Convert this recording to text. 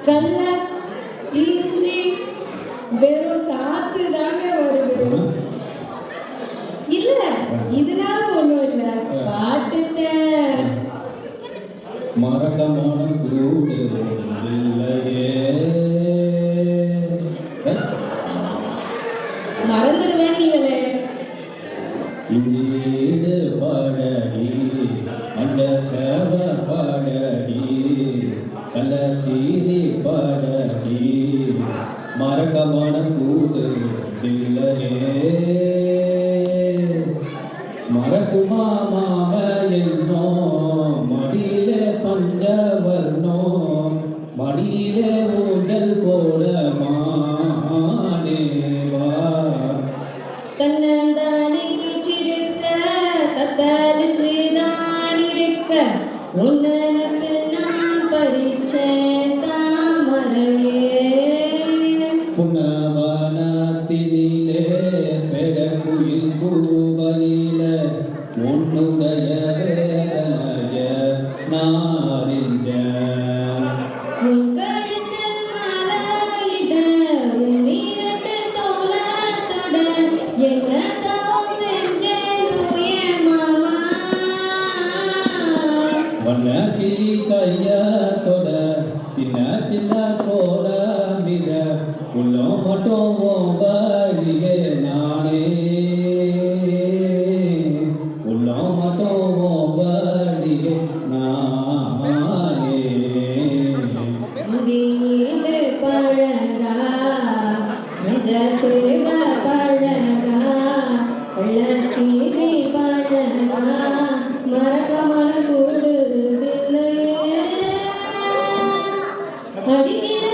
கல்ல இஞ்சி வெறும் காத்து தாங்க வருது. இல்ல இதனால ஒண்ணும் இல்ல, பாட்டுட்டேன். மரகமான கூடு இல்லையே, மறந்துடுவேன் நீங்களே. இது பாடடி அந்த சேவ பாடடி கள்ளச்சீரி பாடடி மரகமான கூடு இல்லையே. மரகுமா மாம என்னோ மடியில பஞ்சவர்ணோ மடியில ஊஞ்சல் போட மானேவா. தன்னந்தானே சிரிக்க தத்தளிச்சு தான் இருக்க உன்னனுக்கு நான் பறிச்சேன் தாமரையே. புனவனத்திலே பெடக்குயில் கூவலில உன்னுடைய வேதனைய நாரிஞ்ச. உங்கழுத்தில் மலையிட உன்னிரண்டு தோளத்தொட என்னதான் செஞ்சேன் என் மாமா. வண்ண கிளி கையத்தோட சின்ன சின்ன கோல மிக உள்ளம் மட்டும் வழியே நானே. உள்ளம் மட்டும் வழியே நானே. வீடு பழகா நிஜச்சேவ பழகா உள்ளச்சீவி பழகா மரகமான கூடுதில்லையே. அடிக்கிற